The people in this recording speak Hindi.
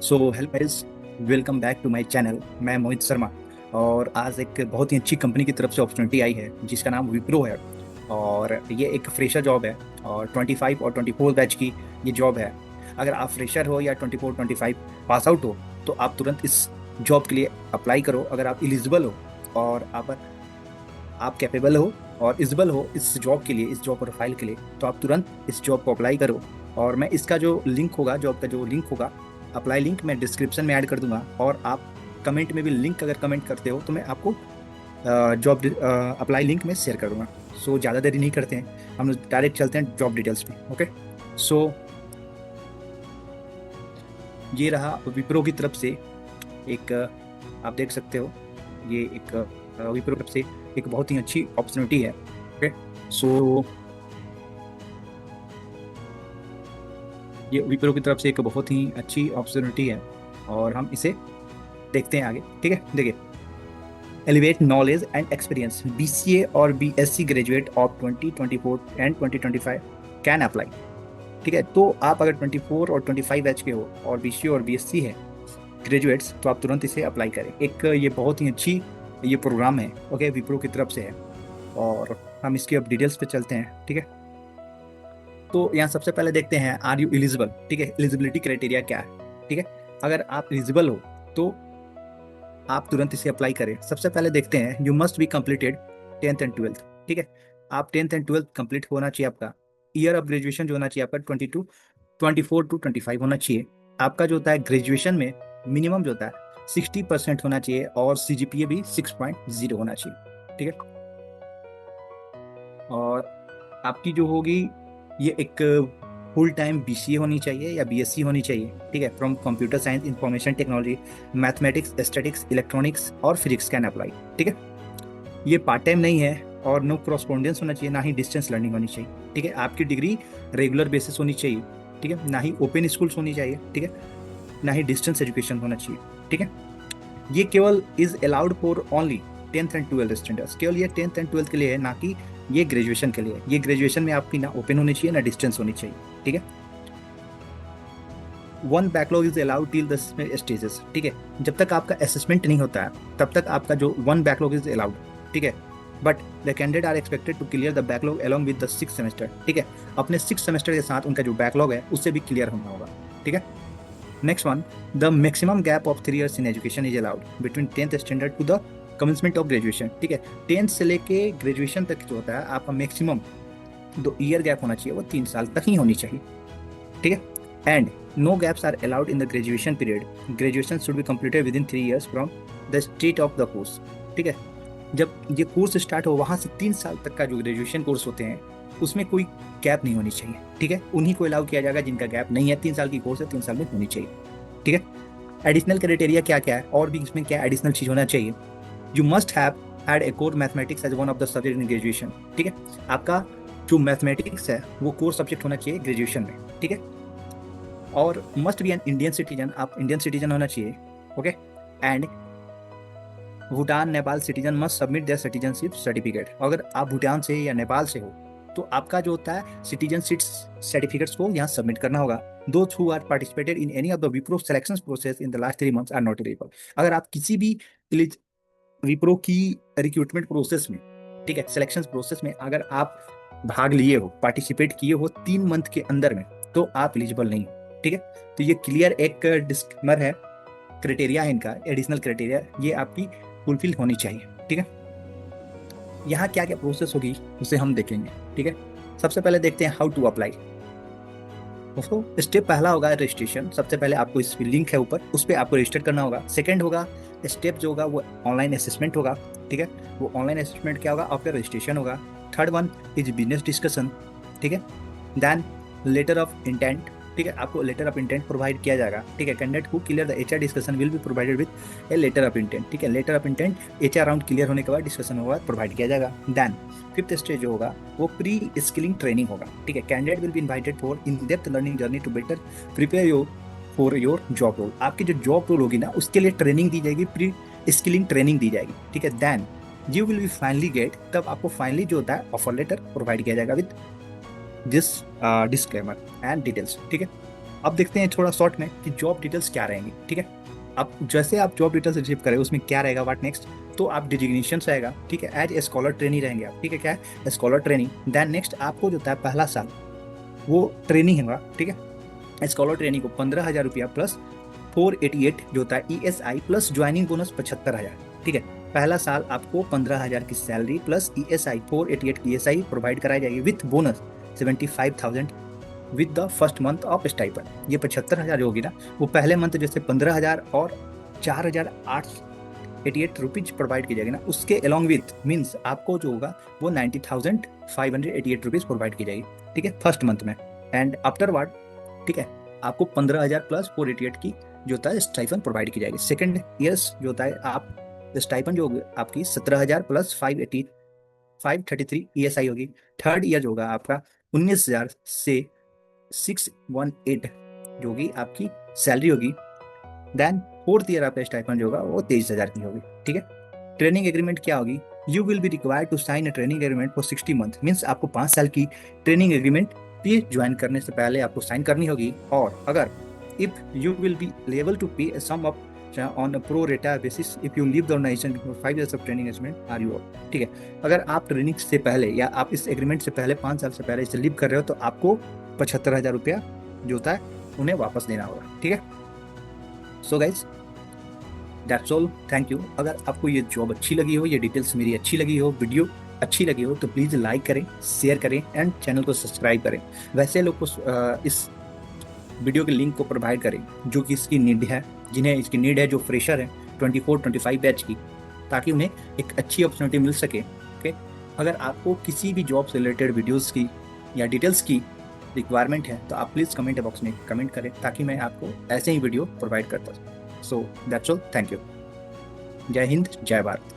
So hello guys, welcome back to my channel. मैं मोहित शर्मा। और आज एक बहुत ही अच्छी कंपनी की तरफ से अपॉर्चुनिटी आई है जिसका नाम विप्रो है। और ये एक फ्रेशर जॉब है और 25 और 24 बैच की ये जॉब है। अगर आप फ्रेशर हो या 24 25 पास आउट हो तो आप तुरंत इस जॉब के लिए अप्लाई करो। अगर आप एलिजिबल हो और आप कैपेबल हो और इलिजिबल हो इस जॉब के लिए, इस जॉब प्रोफाइल के लिए, तो आप तुरंत इस जॉब को अप्लाई करो। और मैं इसका जो लिंक होगा, जॉब का जो लिंक होगा, अप्लाई लिंक, मैं डिस्क्रिप्शन में ऐड कर दूंगा। और आप कमेंट में भी लिंक अगर कमेंट करते हो तो मैं आपको जॉब अप्लाई लिंक में शेयर कर दूंगा। सो ज़्यादा देरी नहीं करते हैं, हम लोग डायरेक्ट चलते हैं जॉब डिटेल्स पे। ओके, सो ये रहा विप्रो की तरफ से एक आप देख सकते हो, ये एक विप्रो की तरफ से एक बहुत ही अच्छी अपॉर्चुनिटी है। ओके, सो ये विप्रो की तरफ से एक बहुत ही अच्छी अपॉर्चुनिटी है और हम इसे देखते हैं आगे। ठीक है, देखिए, elevate knowledge and experience, BCA और BSc graduate of 2024 and 2025 can apply. ठीक है, तो आप अगर 24 और 25 बैच के हो और बीसीए और बीएससी है ग्रेजुएट्स, तो आप तुरंत इसे अप्लाई करें। एक ये बहुत ही अच्छी ये प्रोग्राम है, ओके, विप्रो की तरफ से है। और हम इसकी अब डिटेल्स पे चलते हैं। ठीक है, तो यहाँ सबसे पहले देखते हैं, आर यू एलिजिबल। ठीक है, एलिजिबिलिटी क्राइटेरिया क्या है। ठीक है, अगर आप एलिजिबल हो तो आप तुरंत इसे अप्लाई करें। सबसे पहले देखते हैं, you must be completed 10th and 12th। ठीक है, आप 10th एंड 12th कंप्लीट होना चाहिए आपका। ईयर ऑफ ग्रेजुएशन जो होना चाहिए आपका 24 टू 25 होना चाहिए। आपका जो होता है ग्रेजुएशन में मिनिमम जो होता है 60% होना चाहिए और सीजीपीए भी 6.0 होना चाहिए। ठीक है, और आपकी जो होगी ये एक फुल टाइम बीसीए होनी चाहिए या बीएससी होनी चाहिए। ठीक है, from computer science, information technology, mathematics, statics, electronics और फिजिक्स कैन अप्लाई। ठीक है, ये पार्ट टाइम नहीं है और नो करस्पॉन्डेंस होना चाहिए, ना ही डिस्टेंस लर्निंग होनी चाहिए। ठीक है, आपकी डिग्री रेगुलर बेसिस होनी चाहिए। ठीक है, ना ही ओपन स्कूल्स होनी चाहिए। ठीक है, ना ही डिस्टेंस एजुकेशन होना चाहिए। ठीक है, ये केवल is allowed for only 10th and 12th standards. केवल ये 10th एंड 12th के लिए है, ना कि ये ग्रेजुएशन के लिए। ये ग्रेजुएशन में आपकी ना ओपन होनी चाहिए ना डिस्टेंस होनी चाहिए। ठीक है, one backlog is allowed till the stages. ठीक है, जब तक आपका असेसमेंट नहीं होता है तब तक आपका जो वन बैकलॉग इज अलाउड। ठीक है, but the candidate are expected to clear the backlog along with the 6th semester. ठीक है, अपने 6th सेमेस्टर के साथ उनका जो बैकलॉग है उससे भी क्लियर होना होगा। ठीक है, next one, the maximum gap of 3 years in education is allowed between 10th standard to the commencement of graduation. ठीक है, 10th से लेके ग्रेजुएशन तक जो होता है आपका मैक्सिमम 2 year गैप होना चाहिए, वो 3 साल तक ही होनी चाहिए। ठीक है, and no gaps are allowed in the graduation period. Graduation should be completed within 3 years from the state of the course. ठीक है, जब ये कोर्स स्टार्ट हो वहाँ से 3 साल तक का जो ग्रेजुएशन कोर्स होते हैं उसमें कोई गैप नहीं होनी चाहिए। ठीक है, उन्हीं को अलाउ किया जाएगा जिनका गैप नहीं है। 3 साल की कोर्स है, 3 साल में होनी चाहिए। ठीक है, एडिशनल क्राइटेरिया क्या क्या है और भी इसमें क्या एडिशनल चीज होना चाहिए। You must have had a core mathematics as one of the subject in graduation. ठीक है, आपका जो मैथमेटिक्स है वो कोर सब्जेक्ट होना चाहिए ग्रेजुएशन में। ठीक है, और must be an Indian citizen, आप इंडियन सिटीजन होना चाहिए। Okay, and Bhutan Nepal citizen must submit their citizenship certificate. अगर आप भूटान से या नेपाल से हो तो आपका जो होता है सिटीजनशिप सर्टिफिकेट्स को यहाँ सबमिट करना होगा। Those who are participated in any of the Wipro selection process in the last 3 months are not eligible. अगर आप किसी भी विप्रो की रिक्रूटमेंट प्रोसेस में, ठीक है, सिलेक्शन प्रोसेस में अगर आप भाग लिए हो, पार्टिसिपेट किए हो 3 month के अंदर में, तो आप एलिजिबल नहीं हो। ठीक है, तो ये क्लियर एक डिस्क्लेमर है, क्राइटेरिया है इनका, एडिशनल क्राइटेरिया, ये आपकी फुलफिल होनी चाहिए। ठीक है, यहाँ क्या क्या प्रोसेस होगी उसे हम देखेंगे। ठीक है, सबसे पहले देखते हैं हाउ टू अप्लाई। उसको स्टेप पहला होगा रजिस्ट्रेशन। सबसे पहले आपको इस लिंक है ऊपर, उस पर आपको रजिस्टर करना होगा। सेकंड होगा स्टेप जो होगा वो ऑनलाइन असेसमेंट होगा। ठीक है, वो ऑनलाइन असेसमेंट क्या होगा, आफ्टर रजिस्ट्रेशन होगा। Third one is business discussion. ठीक है, देन लेटर ऑफ इंटेंट। ठीक है, आपको लेटर ऑफ इंटेंट प्रोवाइड किया जाएगा। ठीक है, candidate who clear the HR discussion will be provided with a letter of intent. ठीक है, letter of intent HR round clear होने के बाद, डिस्कशन होगा, प्रोवाइड किया जाएगा। देन फिफ्थ स्टेज जो होगा वो प्री स्किलिंग ट्रेनिंग होगा। ठीक है, candidate will be invited for in depth learning journey to better prepare your for your job role. आपकी जो जॉब रोल होगी ना उसके लिए ट्रेनिंग दी जाएगी, प्री स्किलिंग ट्रेनिंग दी जाएगी। ठीक है, then you will be finally get, तब आपको फाइनली जो होता है ऑफर लेटर प्रोवाइड किया जाएगा with this disclaimer and details. ठीक है, अब देखते हैं थोड़ा शॉर्ट में कि जॉब डिटेल्स क्या रहेंगी, ठीक है। अब जैसे आप जॉब डिटेल्स रिसीव करें उसमें क्या रहेगा, व्हाट नेक्स्ट, तो आप डिजिग्नेशन रहेगा, ठीक है, एज ए स्कॉलर ट्रेनी रहेंगे आप, ठीक है, क्या है, स्कॉलर ट्रेनी। देन नेक्स्ट आपको जो होता है पहला साल वो ट्रेनिंग होगा, ठीक है। स्कॉलर ट्रेनिंग को 15,000 रुपया प्लस 488 जो होता है ESI प्लस ज्वाइनिंग बोनस 75,000, ठीक है। पहला साल आपको 15,000 की सैलरी प्लस ESI 488 की ESI प्रोवाइड कराई जाएगी with bonus 75,000 with the first month of stipend. ये 75,000 जो होगी ना, वो पहले मंथ जैसे 15,000 और 4,888 रुपीज प्रोवाइड की जाएगी ना, उसके अलॉन्ग विथ मीन्स आपको जो होगा वो 90,588 रुपीज प्रोवाइड की जाएगी, ठीक है, फर्स्ट मंथ में। एंड आफ्टरवर्ड, ठीक है, आपको 15,000 प्लस 488 की जो होता है स्टाइपेंड प्रोवाइड की जाएगी। सेकंड ईयर्स जो होता है आप स्टाइपेंड जो होगी आपकी 17,000 प्लस 533 ESI होगी। थर्ड ईयर जो होगा आपका 19,000 से 618 जो होगी आपकी सैलरी होगी। देन फोर्थ ईयर आपका स्टाइपेंड जो होगा वो 23,000 की होगी, ठीक है। ट्रेनिंग एग्रीमेंट क्या होगी, you will be required to sign a training agreement for 60 month, means आपको 5 साल की ट्रेनिंग एग्रीमेंट पे ज्वाइन करने से पहले आपको साइन करनी होगी। और अगर if you will be liable to pay sum of on a pro rata basis if you leave the organisation before 5 years of training agreement are you, ठीक है। अगर आप ट्रेनिंग से पहले या आप इस एग्रीमेंट से पहले 5 साल से पहले इसे लीव कर रहे हो तो आपको 75,000 रुपया जो होता है उन्हें वापस देना होगा, ठीक है। So guys that's all, thank you. अगर आपको ये जॉब अच्छी लगी हो, ये डिटेल्स मेरी अच्छी लगी हो, वीडियो अच्छी लगी हो तो प्लीज़ लाइक करें, शेयर करें एंड चैनल को सब्सक्राइब करें। वैसे लोग को इस वीडियो के लिंक को प्रोवाइड करें जो कि इसकी नीड है, जिन्हें इसकी नीड है, जो फ्रेशर है 24-25 बैच की, ताकि उन्हें एक अच्छी अपॉर्चुनिटी मिल सके, ओके। अगर आपको किसी भी जॉब से रिलेटेड वीडियोस की या डिटेल्स की रिक्वायरमेंट है तो आप प्लीज़ कमेंट बॉक्स में कमेंट करें ताकि मैं आपको ऐसे ही वीडियो प्रोवाइड करता हूँ। So that's all, thank you. जय हिंद, जय भारत।